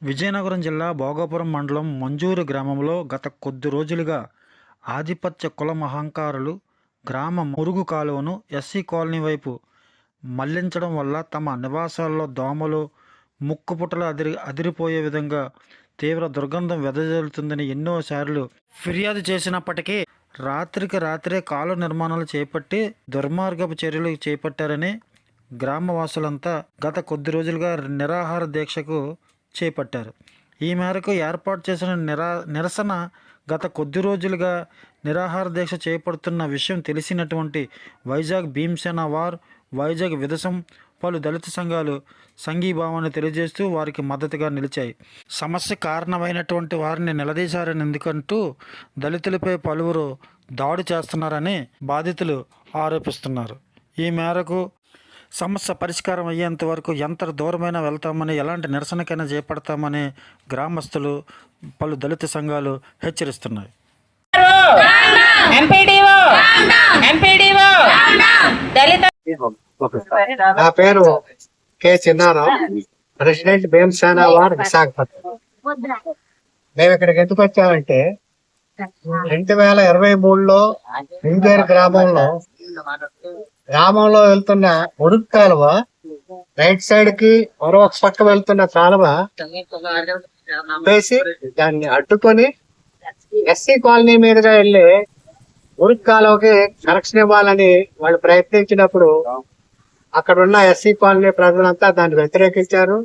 విజయనగరం జిల్లా భోగాపురం మండలం మంజూరు గ్రామంలో గత కొద్ది రోజులుగా ఆధిపత్య కుల మహంకారులు గ్రామ మురుగు కాలువను ఎస్సీ కాలనీ వైపు మళ్లించడం వల్ల తమ నివాసాల్లో దోమలు ముక్కుపుటలు అదిరిపోయే విధంగా తీవ్ర దుర్గంధం వెదజల్లుతుందని ఎన్నోసార్లు ఫిర్యాదు చేసినప్పటికీ రాత్రికి రాత్రే కాలువ నిర్మాణాలు చేపట్టి దుర్మార్గపు చర్యలు చేపట్టారని గ్రామవాసులంతా గత కొద్ది రోజులుగా నిరాహార దీక్షకు చేపట్టారు. ఈ మేరకు ఏర్పాటు చేసిన నిరసన గత కొద్ది రోజులుగా నిరాహార దీక్ష చేపడుతున్న విషయం తెలిసినటువంటి వైజాగ్ భీమసేన వార్, వైజాగ్ విదసం పలు దళిత సంఘాలు సంఘీభావాన్ని తెలియజేస్తూ వారికి మద్దతుగా నిలిచాయి. సమస్య కారణమైనటువంటి వారిని నిలదీశారని ఎందుకంటూ దళితులపై పలువురు దాడి చేస్తున్నారని బాధితులు ఆరోపిస్తున్నారు. ఈ మేరకు సమస్య పరిష్కారం అయ్యేంత వరకు ఎంత దూరమైనా వెళ్తామని, ఎలాంటి నిరసనకైనా చేపడతామని గ్రామస్తులు పలు దళిత సంఘాలు హెచ్చరిస్తున్నాయి. నా పేరు K Chinnarao, president Bhimasena war Visakhapatnam. మేము ఇక్కడికి ఎందుకు వచ్చామంటే 2023లో ఇంజేరు గ్రామంలో వెళ్తున్న మురుగు కాలువ రైట్ సైడ్ కి మరొక పక్క వెళ్తున్న కాలువ వేసి దాన్ని అడ్డుకొని ఎస్సీ కాలనీ మీదుగా వెళ్ళి మురుగు కాలువకి కనెక్షన్ ఇవ్వాలని వాళ్ళు ప్రయత్నించినప్పుడు అక్కడ ఉన్న ఎస్సీ కాలనీ ప్రజలంతా దాన్ని వ్యతిరేకించారు.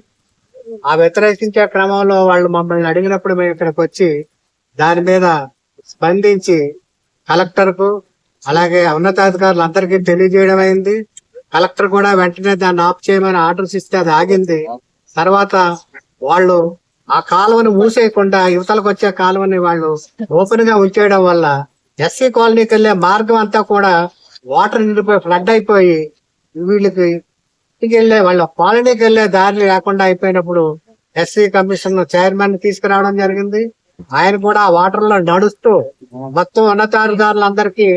ఆ వ్యతిరేకించే క్రమంలో వాళ్ళు మమ్మల్ని అడిగినప్పుడు మేము ఇక్కడికి వచ్చి దాని మీద స్పందించి కలెక్టర్ కు అలాగే ఉన్నతాధికారులు అందరికీ తెలియజేయడం అయింది. కలెక్టర్ కూడా వెంటనే దాన్ని ఆఫ్ చేయమని ఆర్డర్స్ ఇస్తే అది ఆగింది. తర్వాత వాళ్ళు ఆ కాలువను మూసేయకుండా యువతలకు వచ్చే కాలువని వాళ్ళు ఓపెన్ గా ఉంచేయడం వల్ల ఎస్సీ కాలనీకి వెళ్లే మార్గం అంతా కూడా వాటర్ నిండిపోయి ఫ్లడ్ అయిపోయి వీళ్ళకి ఇంటికి వెళ్లే వాళ్ళ కాలనీకి వెళ్లే దారి లేకుండా అయిపోయినప్పుడు ఎస్సీ కమిషన్ చైర్మన్ తీసుకురావడం జరిగింది. ఆయన కూడా ఆ వాటర్ లో నడుస్తూ మొత్తం ఉన్నతాధికారులందరికీ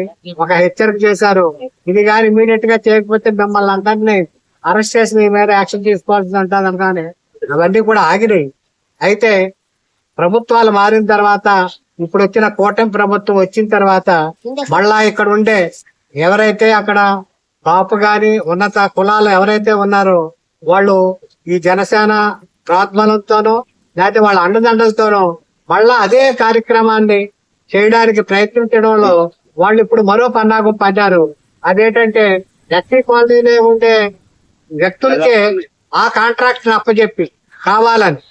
ఒక హెచ్చరిక చేశారు. ఇది కానీ ఇమీడియట్ గా చేయకపోతే మిమ్మల్ని అందరినీ అరెస్ట్ చేసి మీ మీద యాక్షన్ తీసుకోవాల్సి ఉంటుంది. కానీ అవన్నీ కూడా ఆగినాయి. అయితే ప్రభుత్వాలు మారిన తర్వాత, ఇప్పుడు వచ్చిన కూటమి ప్రభుత్వం వచ్చిన తర్వాత మళ్ళా ఇక్కడ ఉండే ఎవరైతే అక్కడ కాపు గాని ఉన్నత కులాలు ఎవరైతే ఉన్నారో వాళ్ళు ఈ జనసేన ప్రోద్బలంతోనో లేకపోతే వాళ్ళ అండదండలతోనో మళ్ళా అదే కార్యక్రమాన్ని చేయడానికి ప్రయత్నించడంలో వాళ్ళు ఇప్పుడు మరో పన్నాగం పడ్డారు. అదేంటంటే ఎస్సీ కాలనీలో ఉండే వ్యక్తులకే ఆ కాంట్రాక్ట్ అప్పచెప్పి కావాలని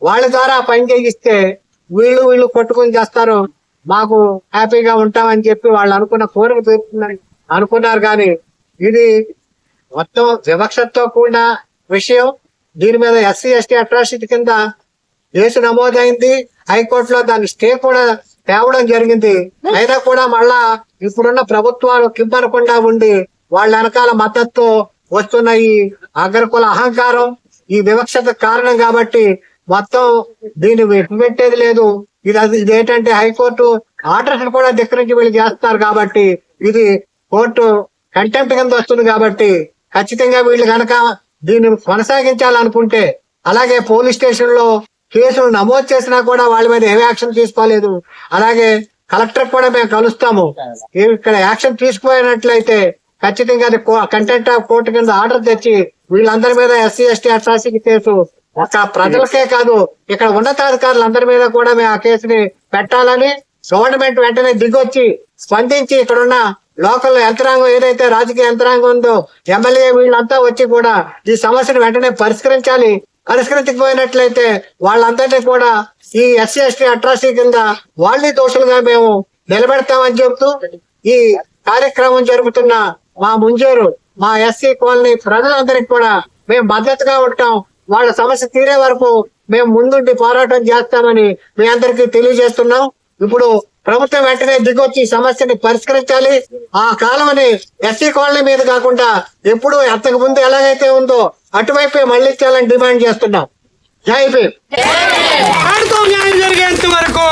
వాళ్ళ ద్వారా పని చేయిస్తే వీళ్ళు కొట్టుకుని చేస్తారు, మాకు హ్యాపీగా ఉంటామని చెప్పి వాళ్ళు అనుకున్న కోరిక తీరుతుందని అనుకున్నారు. కానీ ఇది మొత్తం వివక్షతో కూడిన విషయం. దీని మీద ఎస్సీ ఎస్టీ అట్రాసిటీ కింద కేసు నమోదైంది. హైకోర్టులో దాని స్టే కూడా తేవడం జరిగింది. అయినా కూడా మళ్ళా ఇప్పుడున్న ప్రభుత్వాలు కింపనకుండా ఉండి వాళ్ళ వెనకాల మద్దతుతో వస్తున్న ఈ అగ్రకుల అహంకారం, ఈ వివక్షత కారణం కాబట్టి మొత్తం దీన్ని పెట్టేది లేదు. ఇదేంటంటే హైకోర్టు ఆర్డర్స్ కూడా ధిక్కరించి వీళ్ళు చేస్తున్నారు కాబట్టి ఇది కోర్టు కంటెంప్ట్ కింద వస్తుంది. కాబట్టి ఖచ్చితంగా వీళ్ళు కనుక దీన్ని కొనసాగించాలనుకుంటే, అలాగే పోలీస్ స్టేషన్ లో కేసులు నమోదు చేసినా కూడా వాళ్ళ మీద ఏమి యాక్షన్ తీసుకోలేదు. అలాగే కలెక్టర్ కూడా మేము కలుస్తాము. ఇక్కడ యాక్షన్ తీసుకుపోయినట్లయితే ఖచ్చితంగా అది కంటెంప్ట్ ఆఫ్ కోర్టు కింద ఆర్డర్ తెచ్చి వీళ్ళందరి మీద ఎస్సీ ఎస్టీ అట్రాసిటీ కేసు ఒక ప్రజలకే కాదు ఇక్కడ ఉన్నతాధికారులందరి మీద కూడా మేము ఆ కేసుని పెట్టాలని గవర్నమెంట్ వెంటనే దిగొచ్చి స్పందించి ఇక్కడున్న లోకల్ యంత్రాంగం ఏదైతే రాజకీయ యంత్రాంగం ఉందో ఎమ్మెల్యే వీళ్ళంతా వచ్చి కూడా ఈ సమస్యను వెంటనే పరిష్కరించాలి. పరిష్కరించకపోయినట్లయితే వాళ్ళందరినీ కూడా ఈ ఎస్సీ ఎస్టీ అట్రాసిటీ కింద వాళ్ళని దోషులుగా మేము నిలబెడతామని చెబుతూ ఈ కార్యక్రమం జరుగుతున్న మా ముంజూరు మా ఎస్సీ కాలనీ ప్రజలందరికీ కూడా మేము మద్దతుగా ఉంటాం. వాళ్ళ సమస్య తీరే వరకు మేము ముందుండి పోరాటం చేస్తామని మీ అందరికీ తెలియజేస్తున్నాం. ఇప్పుడు ప్రభుత్వం వెంటనే దిగొచ్చి సమస్యని పరిష్కరించాలి. ఆ కాలంని ఎస్సీ కాలనీ మీద కాకుండా ఎప్పుడు అంతకు ముందు ఎలాగైతే ఉందో అటువైపే మళ్ళించాలని డిమాండ్ చేస్తున్నాం. జై భీమ్. న్యాయం జరిగేంత వరకు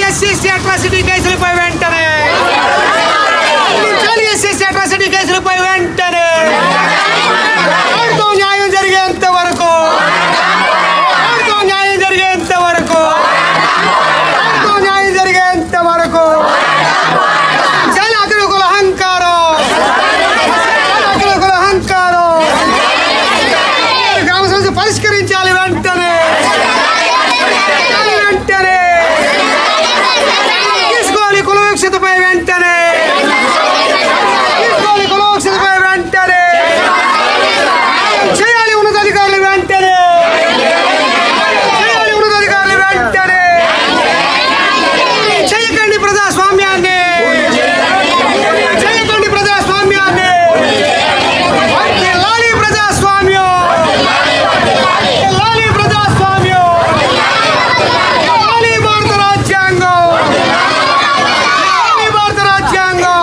ఎస్సీ అట్రాసిటీ కేసులపై వెంటనే కులవక్షలపై వెంటనే తీసుకోవాలి, కులవక్షలపై వెంటనే చేయాలి, ఉన్నతాధికారులు వెంటనే చేయాలి, ఉన్నతాధికారులు వెంటనే చేయకండి ప్రజాస్వామ్యాన్ని, చేయకండి ప్రజాస్వామ్యాన్ని, లాలి ప్రజాస్వామ్యం, లాలి ప్రజాస్వామ్యం, లాలి భారత రాజ్యాంగం, లాలి భారత రాజ్యాంగం.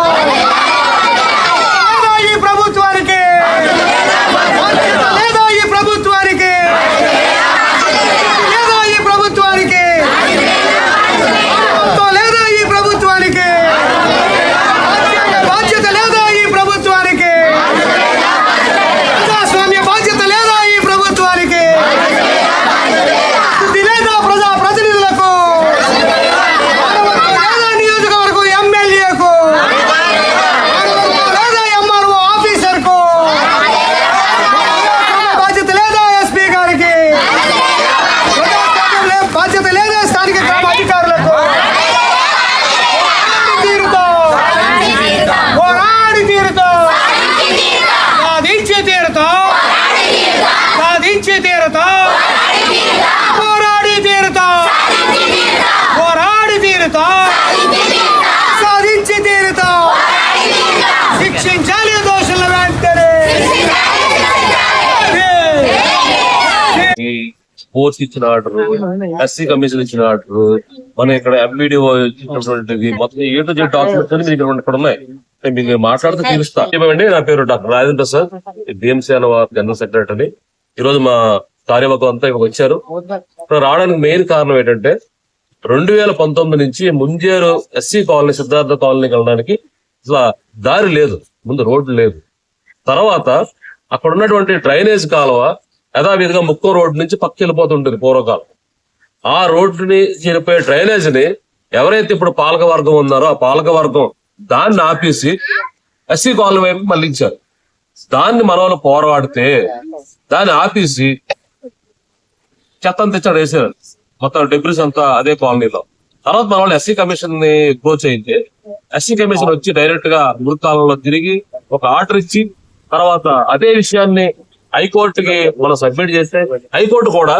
లేదా ఈ ప్రభుత్వానికి, లేదా ఈ ప్రభుత్వానికి, లేదా ఈ ప్రభుత్వానికి, లేదా ఈ ప్రభుత్వానికి బాధ్యత లేదా ఈ ప్రభుత్వానికి, ప్రజాస్వామ్య బాధ్యత లేదా ఈ ప్రభుత్వానికి, బుద్ధి లేదా ప్రజా ప్రతినిధులకు, లేదా నియోజకవర్గం ఎమ్మెల్యేకు, లేదా ఎంఆర్ఓ ఆఫీసర్కు, బాధ్యత లేదా ఎస్పీ గారికి, బాధ్యత లేదా స్థానిక గ్రామ అధికారులకు. పోరాడి తీరుతాం, సాధించి తీరుతాం, సాధించి తీరుతాం, పోరాడి తీరుతాం, పోరాడి తీరుతాం, సాధించి తీరుతాం, శిక్షించాలి దోషుల వెంటనే. ఈ స్పోర్ట్స్ ఇచ్చిన ఆర్డర్, ఎస్సీ కమిషన్ ఇచ్చిన ఆర్డర్, మన ఇక్కడ ఎంపీడీఓ ఇచ్చినటువంటిది మొత్తం ఏ టు జెడ్ డాక్యుమెంట్స్ అన్ని మీకు ఇక్కడ ఉన్నాయి. నేను మీకు మాట్లాడితే తెలుస్తా. ఏమండి, నా పేరు doctor Rajendra Prasad, BMC general secretary. ఈ రోజు మా కార్యవర్గం అంతా ఇక్కడ వచ్చారు. ఇక్కడ రావడానికి మెయిన్ కారణం ఏంటంటే 2019 నుంచి ముంజేరు ఎస్సీ కాలనీ, సిద్ధార్థ కాలనీకి వెళ్ళడానికి అసలు దారి లేదు, ముందు రోడ్డు లేదు. తర్వాత అక్కడ ఉన్నటువంటి డ్రైనేజ్ కాలువ యథావిధిగా ముక్కో రోడ్డు నుంచి పక్కకి వెళ్ళిపోతుంటుంది పూర్వకాలం. ఆ రోడ్డుని చేరిపోయే డ్రైనేజ్ ని ఎవరైతే ఇప్పుడు పాలక వర్గం ఉన్నారో ఆ పాలక వర్గం దాన్ని ఆపేసి ఎస్సీ కాలనీ వైపు మళ్లించారు. దాన్ని మన వాళ్ళు పోరాడితే దాన్ని ఆపేసి చెత్త తెచ్చాడు వేసారు, మొత్తం డెబ్రిస్ అంతా అదే కాలనీలో. తర్వాత మన వాళ్ళు ఎస్సీ కమిషన్ ని అప్రోచ్ అయితే ఎస్సీ కమిషన్ వచ్చి డైరెక్ట్ గా మృతకాలంలో తిరిగి ఒక ఆర్డర్ ఇచ్చి తర్వాత అదే విషయాన్ని హైకోర్టుకి మనం సబ్మిట్ చేస్తే హైకోర్టు కూడా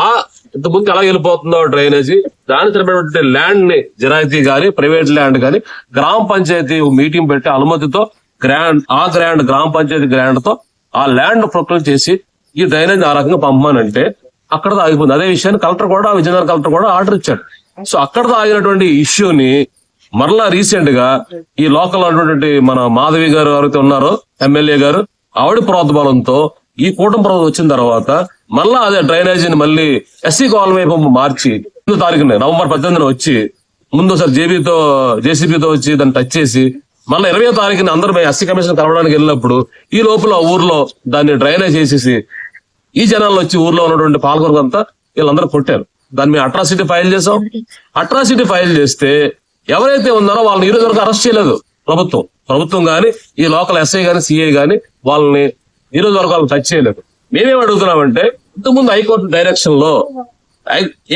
ఆ ఇంత ముందు ఎలా వెళ్ళిపోతుందో డ్రైనేజీ దాని సరిపడే ల్యాండ్ ని జిరాయితీ గాని ప్రైవేట్ ల్యాండ్ గాని గ్రామ పంచాయతీ మీటింగ్ పెట్టి అనుమతితో గ్రాండ్ గ్రామ పంచాయతీ గ్రాండ్ తో ఆ ల్యాండ్ ప్రొక్లైమ్ చేసి ఈ డ్రైనేజ్ ఆ రకంగా పంపమానంటే అక్కడ ఆగిపోయింది. అదే విషయాన్ని కలెక్టర్ కూడా, విజయనగరం కలెక్టర్ కూడా ఆర్డర్ ఇచ్చాడు. సో అక్కడ ఆగినటువంటి ఇష్యూని మరలా రీసెంట్ గా ఈ లోకల్ ఉన్నటువంటి మన మాధవి గారు ఎవరైతే ఉన్నారో ఎమ్మెల్యే గారు, ఆవిడ ప్రోద్బలంతో ఈ కూటమి ప్రభుత్వం వచ్చిన తర్వాత మళ్ళా అదే డ్రైనేజీని మళ్ళీ ఎస్సీ కాలనీ వైపు మార్చి 8వ తారీఖున నవంబర్ 18న వచ్చి ముందు ఒకసారి జేసీబీతో వచ్చి దాన్ని టచ్ చేసి మళ్ళీ 20వ తారీఖున అందరూ ఎస్సీ కమిషన్ కలవడానికి వెళ్ళినప్పుడు ఈ లోపల ఊర్లో దాన్ని డ్రైనేజ్ చేసేసి ఈ జనాల్లో వచ్చి ఊర్లో ఉన్నటువంటి పాలకొరకు అంతా వీళ్ళందరూ కొట్టారు. దాన్ని మేము అట్రాసిటీ ఫైల్ చేసాం. అట్రాసిటీ ఫైల్ చేస్తే ఎవరైతే ఉన్నారో వాళ్ళని ఈ రోజు వరకు అరెస్ట్ చేయలేదు ప్రభుత్వం గాని ఈ లోకల్ ఎస్ఐ గాని సిఐ గాని వాళ్ళని ఈ రోజు వరకు వాళ్ళని టచ్ చేయలేదు. మేమేం అడుగుతున్నామంటే ఇంతకుముందు హైకోర్టు డైరెక్షన్ లో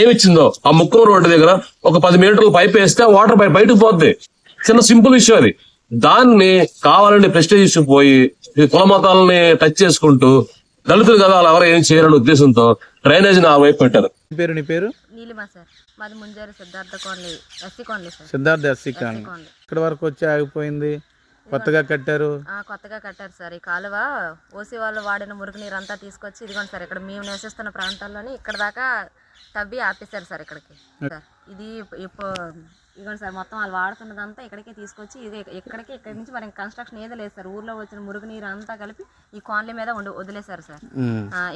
ఏమిచ్చిందో ఆ ముక్కం రోడ్డు దగ్గర ఒక 10 మీటర్లు పైప్ వేస్తే వాటర్ పైప్ బయటకు పోద్ది. చిన్న సింపుల్ ఇష్యూ అది. దాన్ని కావాలని ప్రెస్టేజ్ ఇష్యూ పోయి కుల మతాలని టచ్ చేసుకుంటూ దళితులు కదా వాళ్ళు ఎవరు ఏం చేయాలనే ఉద్దేశంతో డ్రైనేజ్ ఆ వైపు పెట్టారు. నీ పేరు? నీలిమా సార్. మాది Munjaru Siddhartha colony, SC colony sir. Siddhartha SC colony. ఇక్కడ వరకు వచ్చి ఆగిపోయింది. కొత్తగా కట్టారు. కొత్తగా కట్టారు సార్. ఈ కాలువ ఓసీ వాళ్ళు వాడిన మురుగునీరు అంతా తీసుకొచ్చి ఇదిగోండి సార్, ఇక్కడ మేము నివసిస్తున్న ప్రాంతాల్లోని ఇక్కడ దాకా తవ్వి ఆపేశారు సార్ ఇక్కడికి సార్. ఇది ఇదిగోండి సార్, మొత్తం వాళ్ళు వాడుతున్నదంతా ఇక్కడికే తీసుకొచ్చి ఇక్కడి నుంచి మరి కన్స్ట్రక్షన్ ఏదో లేదు సార్. ఊర్లో వచ్చిన మురుగునీరు అంతా కలిపి ఈ కాలనీ మీద వదిలేశారు సార్.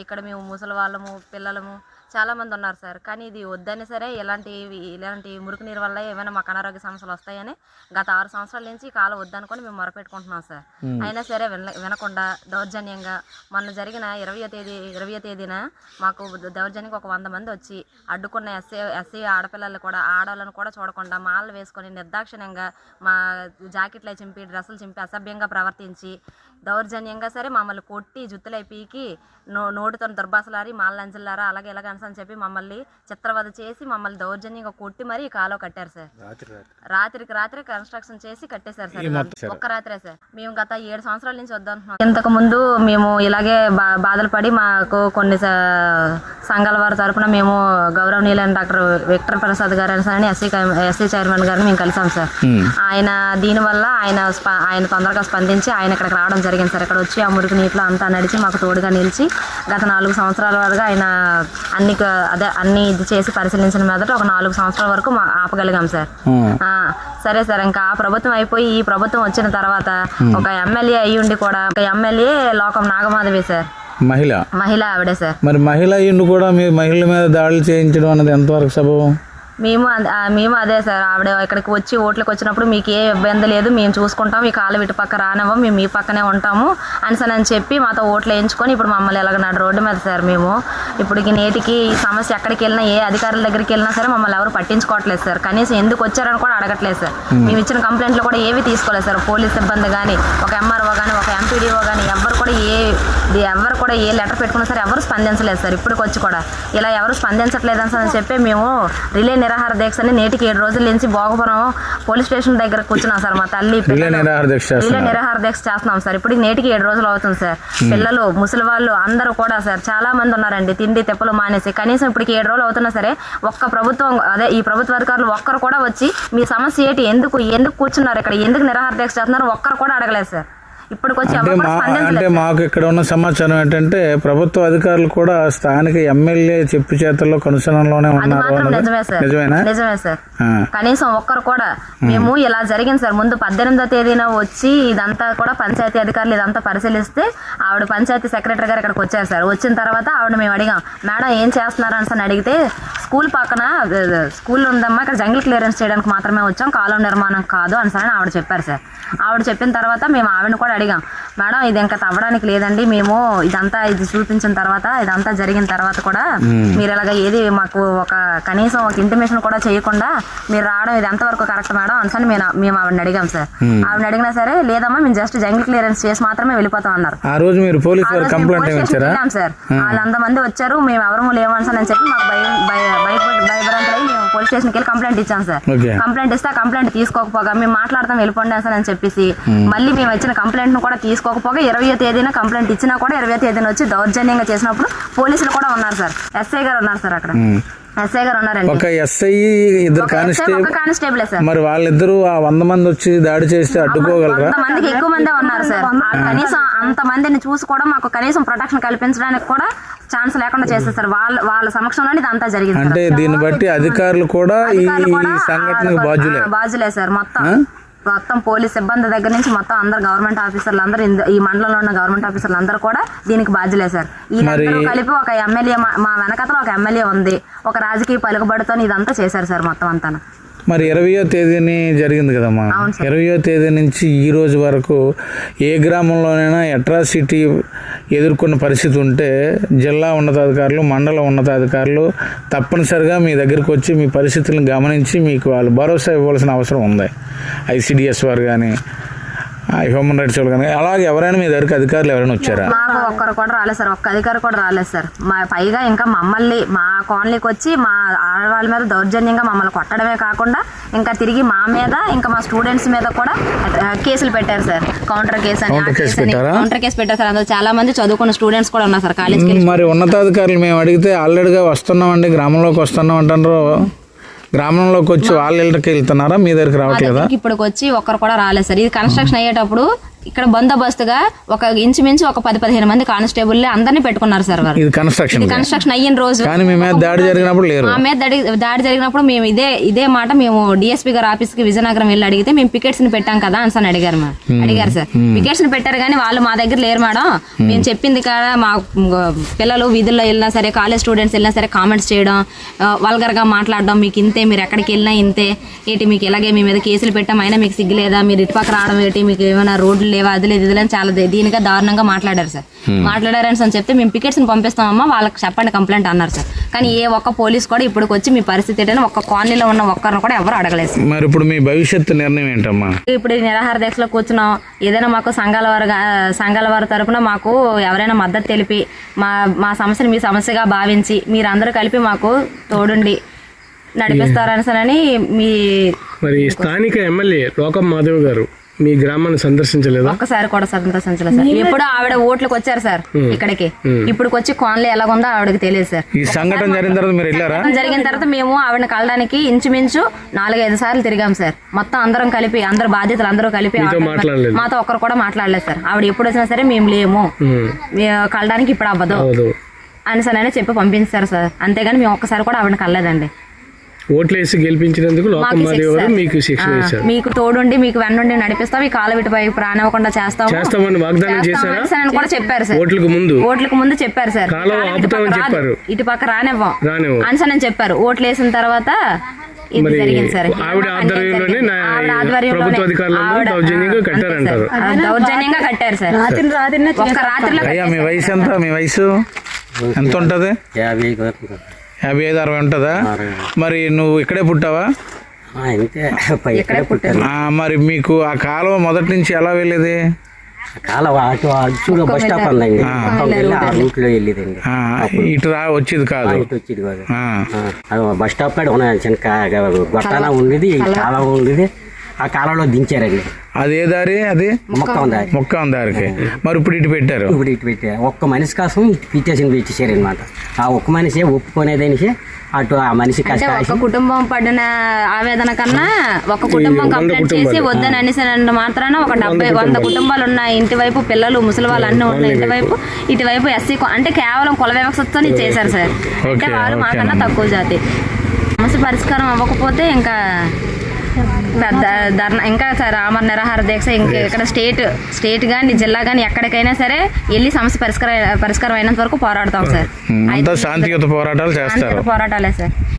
ఇక్కడ మేము ముసలి వాళ్ళము, పిల్లలము చాలా మంది ఉన్నారు సార్. కానీ ఇది వద్దని సరే ఇలాంటి మురికి నీరు వల్ల ఏమైనా మాకు అనారోగ్య సమస్యలు వస్తాయని గత 6 సంవత్సరాల నుంచి కాలం వద్దనుకొని మేము మొరపెట్టుకుంటున్నాం సార్. అయినా సరే వినకుండా దౌర్జన్యంగా మొన్న జరిగిన 20వ తేదీన మాకు దౌర్జన్యంగా ఒక 100 మంది వచ్చి అడ్డుకున్న ఎస్సీ ఆడపిల్లలు కూడా, ఆడవాళ్ళను కూడా చూడకుండా మా మాలలు వేసుకొని నిర్దాక్షిణ్యంగా మా జాకెట్లు చింపి డ్రెస్సులు చింపి అసభ్యంగా ప్రవర్తించి దౌర్జన్యంగా సరే మమ్మల్ని కొట్టి జుత్తులై పీకి నోటితో దుర్భాషలారి మాలంజల్లారా అలాగే ఎలాగని చెప్పి మమ్మల్ని చిత్రవద చేసి మమ్మల్ని దౌర్జన్యంగా కొట్టి మరీ కాలువ కట్టారు సార్. రాత్రి కన్స్ట్రక్షన్ చేసి కట్టేశారు సార్. ఒక్క రాత్రే సార్. మేము గత 7 సంవత్సరాల నుంచి వద్దంటున్నాం. ఇంతకు ముందు మేము ఇలాగే బాధలు పడి మాకు కొన్ని సంఘాల వారి తరఫున మేము గౌరవనీయులైన డాక్టర్ విక్టర్ ప్రసాద్ గారు అని ఎస్సీ చైర్మన్ గారిని మేము కలిసాం సార్. ఆయన దీనివల్ల ఆయన తొందరగా స్పందించి ఆయన ఇక్కడికి రావడం జరిగింది సార్. ఇక్కడ వచ్చి ఆ మురికి నీటిలో అంతా నడిచి మాకు తోడుగా నిలిచి గత 4 సంవత్సరాల వరకు ఆయన అన్ని ఇది చేసి పరిశీలించిన మీదట ఒక 4 సంవత్సరాల వరకు ఆపగలిగాం సార్. సరే సార్, ఇంకా ఆ ప్రభుత్వం అయిపోయి ఈ ప్రభుత్వం వచ్చిన తర్వాత ఒక ఎమ్మెల్యే అయ్యి ఉండి కూడా ఒక ఎమ్మెల్యే లోకం నాగమాధవి సార్, మహిళ ఆవిడే సార్. మరి మహిళ అయ్యిండు కూడా మీ మహిళల మీద దాడులు చేయించడం అన్నది ఎంతవరకు సబబం? మేము అదే సార్, ఆవిడ ఇక్కడికి వచ్చి ఓట్లకు వచ్చినప్పుడు మీకు ఏ ఇబ్బంది లేదు, మేము చూసుకుంటాం, మీ కాళ్ళ ఇటు పక్క రానివ్వం, మేము మీ పక్కనే ఉంటాము అని చెప్పి మాతో ఓట్లు వేయించుకొని ఇప్పుడు మమ్మల్ని ఎలాగ నాడు రోడ్డు మీద సార్. మేము ఇప్పటికి నేటికి ఈ సమస్య ఎక్కడికి వెళ్ళినా ఏ అధికారుల దగ్గరికి వెళ్ళినా సరే మమ్మల్ని ఎవరు పట్టించుకోవట్లేదు సార్. కనీసం ఎందుకు వచ్చారని కూడా అడగట్లేదు సార్. మేము ఇచ్చిన కంప్లైంట్లు కూడా ఏవి తీసుకోలేదు సార్. పోలీస్ సిబ్బంది కానీ, ఒక ఎంఆర్ఓ కానీ, ఒక ఎంపీడీఓ కానీ ఎవరు కూడా ఏ లెటర్ పెట్టుకున్నా సరే ఎవరు స్పందించలేదు సార్. ఇప్పటికి వచ్చి కూడా ఇలా ఎవరు స్పందించట్లేదు అని చెప్పి మేము రిలే నిరాహార దీక్షని నేటికి 7 రోజుల నుంచి భోగపురం పోలీస్ స్టేషన్ దగ్గర కూర్చున్నాం సార్. మా తల్లి రిలే నిరాహార దీక్ష చేస్తున్నాం సార్. ఇప్పటికి నేటికి 7 రోజులు అవుతుంది సార్. పిల్లలు, ముసలి వాళ్ళు అందరూ కూడా సార్ చాలా మంది ఉన్నారండి తిండి తెప్పలు మానేసి. కనీసం ఇప్పటికి 7 రోజులు అవుతున్నా సరే ఒక్క ప్రభుత్వం ఈ ప్రభుత్వ అధికారులు ఒక్కరు కూడా వచ్చి మీ సమస్య ఏంటి, ఎందుకు కూర్చున్నారు ఇక్కడ, ఎందుకు నిరాహార దీక్ష చేస్తున్నారు ఒక్కరు కూడా అడగలేదు సార్. అంటే మాకు ఇక్కడ ఉన్న సమాచారం ఏంటంటే ప్రభుత్వ అధికారులు కూడా స్థానిక ఎమ్మెల్యే చెప్పు చేతల్లో కనుసరణలోనే ఉన్నారు. నిజమే సార్. కనీసం ఒక్కరు కూడా మేము ఇలా జరిగింది సార్. ముందు 18వ తేదీన వచ్చి ఇదంతా కూడా పంచాయతీ అధికారులు ఇదంతా పరిశీలిస్తే ఆవిడ పంచాయతీ సెక్రటరీ గారు ఇక్కడికి వచ్చారు సార్. వచ్చిన తర్వాత ఆవిడ మేము అడిగాం, మేడం ఏం చేస్తున్నారు అని అడిగితే స్కూల్ పక్కన స్కూల్ ఉందమ్మా, ఇక్కడ జంగిల్ క్లియరెన్స్ చేయడానికి మాత్రమే వచ్చాం, కాలువ నిర్మాణం కాదు అని ఆవిడ చెప్పారు సార్. ఆవిడ చెప్పిన తర్వాత మేము ఆవిడని కూడా అడిగాం, మేడం ఇది ఇంకా తవ్వడానికి లేదండి, మేము ఇది చూపించిన తర్వాత ఇదంతా జరిగిన తర్వాత కూడా మీరు ఇలాగ ఏది మాకు కనీసం ఒక ఇంటిమేషన్ కూడా చేయకుండా మీరు రావడం ఇది ఎంతవరకు కరెక్ట్ మేడం అని మేము ఆవిడని అడిగాం సార్. ఆవిడని అడిగినా సరే లేదమ్మా మేము జస్ట్ జంగిల్ క్లియరెన్స్ చేసి మాత్రమే వెళ్ళిపోతాం అన్నారు. ఆ రోజు మీరు పోలీస్ వెళ్ళాం సార్. వాళ్ళు 100 మంది వచ్చారు, మేము ఎవరు లేవని చెప్పి మాకు భయభ్రాంతులై మేము పోలీస్ స్టేషన్కి వెళ్ళి కంప్లైంట్ ఇచ్చాం సార్. కంప్లైంట్ ఇస్తే ఆ కంప్లైంట్ తీసుకోకపోగా మేము మాట్లాడతాం వెళ్ళిపోండి అని చెప్పేసి మళ్ళీ మేము ఇచ్చిన కంప్లైంట్ ను కూడా తీసుకోకపోగా 20వ తేదీన కంప్లైంట్ ఇచ్చినా కూడా 20వ తేదీన వచ్చి దౌర్జన్యంగా చేసినప్పుడు పోలీసులు కూడా ఉన్నారు సార్. ఎస్ఐ గారు ఉన్నారు సార్. అక్కడ ఎస్ఐ గారు ఉన్నారండి. ఒక ఎస్ఐ, 2 కానిస్టేబుల్ సార్. మరి వాళ్ళిద్దరు 100 మంది వచ్చి దాడి చేస్తే అడ్డుకోగలరా? 100 మందికి ఎక్కువ మందే ఉన్నారు సార్. కనీసం అంత మందిని చూసి కూడా మాకు కనీసం ప్రొటెక్షన్ కల్పించడానికి కూడా ఛాన్స్ లేకుండా చేస్తారు సార్. వాళ్ళ సమక్షంలోనే ఇదంతా జరిగింది. అంటే దీన్ని బట్టి అధికారులు కూడా ఈ సంఘటనకు బాధ్యులే సార్. మొత్తం పోలీస్ సిబ్బంది దగ్గర నుంచి మొత్తం అందరు గవర్నమెంట్ ఆఫీసర్లు అందరూ ఈ మండలంలో ఉన్న గవర్నమెంట్ ఆఫీసర్లు అందరూ కూడా దీనికి బాధ్యులే సార్. వీళ్ళందరూ కలిపి ఒక ఎమ్మెల్యే, మా వెనకతలో ఒక ఎమ్మెల్యే ఉంది, ఒక రాజకీయ పలుకుబడితో ఇదంతా చేశారు సార్ మొత్తం అంతా. మరి 20వ తేదీని జరిగింది కదమ్మా, 20వ తేదీ నుంచి ఈ రోజు వరకు ఏ గ్రామంలోనైనా అట్రాసిటీ ఎదుర్కొన్న పరిస్థితి ఉంటే జిల్లా ఉన్నతాధికారులు, మండల ఉన్నతాధికారులు తప్పనిసరిగా మీ దగ్గరికి వచ్చి మీ పరిస్థితులను గమనించి మీకు వాళ్ళు భరోసా ఇవ్వాల్సిన అవసరం ఉంది. ఐసిడిఎస్ వారు కానీ, హ్యూమన్ రైట్స్ వాళ్ళు కానీ, అలాగే ఎవరైనా మీ దగ్గరికి అధికారులు ఎవరైనా వచ్చారా? మాకు ఒక్కరు కూడా రాలేదు సార్, ఒక్క అధికారి కూడా రాలేదు సార్. పైగా ఇంకా మమ్మల్ని మా కాలనీకి వచ్చి మా ఆడవాళ్ళ మీద దౌర్జన్యంగా మమ్మల్ని కొట్టడమే కాకుండా ఇంకా తిరిగి మా మీద ఇంకా మా స్టూడెంట్స్ మీద కూడా కేసులు పెట్టారు సార్. కౌంటర్ కేసు పెట్టారు సార్. అందులో చాలా మంది చదువుకున్న స్టూడెంట్స్ కూడా ఉన్నారు సార్ కాలేజ్కి. మరి ఉన్నతాధికారులు మేము అడిగితే ఆల్రెడీగా వస్తున్నామండి, గ్రామంలోకి వస్తున్నాం అంటారు. గ్రామంలోకి వచ్చి వాళ్ళ ఇళ్ళకి వెళ్తున్నారా, మీ దగ్గరికి రావట్లేదా? ఇప్పటికి వచ్చి ఒక్కరు కూడా రాలేదు సార్. ఇది కన్స్ట్రక్షన్ అయ్యేటప్పుడు ఇక్కడ బందోబస్తుగా ఒక ఇంచుమించు ఒక 10-15 మంది కానిస్టేబుల్ అందరినీ పెట్టుకున్నారు సార్. ఇది కన్స్ట్రక్షన్ అయిన రోజు దాడి జరిగినప్పుడు మేము ఇదే మాట మేము డిఎస్పీ గారి ఆఫీస్ కి విజయనగరం వెళ్ళి అడిగితే మేము పికెట్స్ ని పెట్టాం కదా అని అడిగారు సార్. పికెట్స్ ని పెట్టారు కానీ వాళ్ళు మా దగ్గర లేరు మేడం, మేము చెప్పింది కదా. మా పిల్లలు వీధుల్లో వెళ్ళినా సరే, కాలేజ్ స్టూడెంట్స్ వెళ్ళినా సరే కామెంట్స్ చేయడం, వల్గర్ గా మాట్లాడడం, మీకు ఇంతే, మీరు ఎక్కడికి వెళ్ళినా ఇంతే, ఏంటి మీకు ఇలాగే మీ మీద కేసులు పెట్టాం అయినా మీకు సిగ్గులేదా, మీరు ఇటుపక్క రావడం ఏంటి, మీకు ఏమైనా రోడ్లు లేవా, అది లేదు ఇది లేదు చాలా దీనిగా దారుణంగా మాట్లాడారు సార్. మాట్లాడారని అని చెప్తే మేము పికెట్స్ ని పంపిస్తామమ్మా వాళ్ళకి చెప్పండి కంప్లైంట్ అన్నారు సార్. కానీ ఏ ఒక్క పోలీస్ కూడా ఇప్పుడు వచ్చి మీ పరిస్థితి ఏంటని ఒక్క కాలనీలో ఉన్న ఒక్కరిని కూడా ఎవరు అడగలేదు సార్. మరి ఇప్పుడు మీ భవిష్యత్తు నిర్ణయం ఏంటమ్మా? ఇప్పుడు ఈ నిరాహార దీక్షలో కూర్చున్నాం, ఏదైనా మాకు సంఘాల వారి తరపున మాకు ఎవరైనా మద్దతు తెలిపి మా సమస్యను మీ సమస్యగా భావించి మీరందరూ కలిపి మాకు తోడుండి నడిపిస్తారని మీ మరి స్థానిక ఎమ్మెల్యే లోకం మాధవ్ గారు మీ గ్రామాన్ని సందర్శించలేదా? ఒక్కసారి కూడా సందర్శించలేదు సార్. ఎప్పుడు ఆవిడ ఓట్లకు వచ్చారు సార్ ఇక్కడికి, ఇప్పుడు వచ్చి కాలనీ ఎలాగుందో ఆవిడకి తెలియదు సార్. ఈ సంఘటన జరిగిన తర్వాత మీరు వెళ్ళారా? జరిగిన తర్వాత మేము ఆవిడని కలడానికి ఇంచుమించు 4-5 సార్లు తిరిగాం సార్. మొత్తం అందరం కలిపి అందరు బాధ్యతలు అందరూ కలిపి మాతో ఒక్కరు కూడా మాట్లాడలేదు సార్. ఆవిడ ఎప్పుడు వచ్చినా సరే మేము లేము, కలడానికి ఇప్పుడు అవ్వదు అని సరే చెప్పి పంపించారు సార్. అంతేగాని మేము ఒక్కసారి కూడా ఆవిడని కలలేదండి. ఓట్లేసి గెలిపించినందుకు లోకం మాధవ్ గారు మీకు శిక్షణ ఇచ్చారు. మీకు తోడుండి మీకు వెన్నుండి నడిపిస్తాం, ఈ కాలు విటిపై ప్రాణివ్వకుండా చేస్తామని వాగ్దానం చేశారా? కూడా చెప్పారు సార్. ఓట్లకు ముందు చెప్పారు సార్. ఇటు పక్క రానివ్వం అని చెప్పారు. ఓట్లు వేసిన తర్వాత ఇది జరిగింది సార్. ఆవిడ దౌర్జన్యంగా కట్టారు సార్. ఒక్క రాత్రిలో. మీ వయసు ఎంత? మీ వయసు ఎంత ఉంటది? 55-60 ఉంటుందా? మరి నువ్వు ఇక్కడే పుట్టావా? మరి మీకు ఆ కాలువ మొదటి నుంచి ఎలా వెళ్ళేది? కాలువ అటు బస్ స్టాప్ ఉందండి, ఆ రూట్ లో వెళ్ళేదండి. ఇటు వచ్చేది కాదు, వచ్చేది కాదు. బస్ స్టాప్ కాడ ఉన్న చిన్న గొట్టాన ఉండేది, కాలువ ఉండేది. ఆ కాలంలో దించారండి. అదే దారి, అది మొక్క దారికి. మరి ఇప్పుడు ఇటు పెట్టారు. ఇప్పుడు ఇటు పెట్టారు. ఒక్క మనిషి కోసం పిటిషన్ పెట్టేశారు అనమాట. ఆ ఒక్క మనిషి ఒప్పుకునేదానికి అటు ఆ మనిషి ఒక కుటుంబం పడిన ఆవేదన కన్నా ఒక కుటుంబం కంప్లైంట్ చేసి వద్దని అనేసి మాత్రాన ఒక 70-100 కుటుంబాలు ఉన్న ఇంటి వైపు పిల్లలు ముసలి వాళ్ళు అన్ని ఉన్న ఇంటి వైపు ఇటువైపు ఎస్సీ అంటే కేవలం కుల వ్యవస్థతో చేశారు సార్. అంటే వాళ్ళు మాకన్నా తక్కువ జాతి. సమస్య పరిష్కారం అవ్వకపోతే ఇంకా ఇంకా సార్ ఆమరణ నిరాహార దీక్ష ఇంకా ఇక్కడ స్టేట్ కానీ జిల్లా కానీ ఎక్కడికైనా సరే వెళ్ళి సమస్య పరిష్కారం అయినంత వరకు పోరాడతాం సార్. శాంతియుత పోరాటాలు చేస్తారు. పోరాటాలే సార్.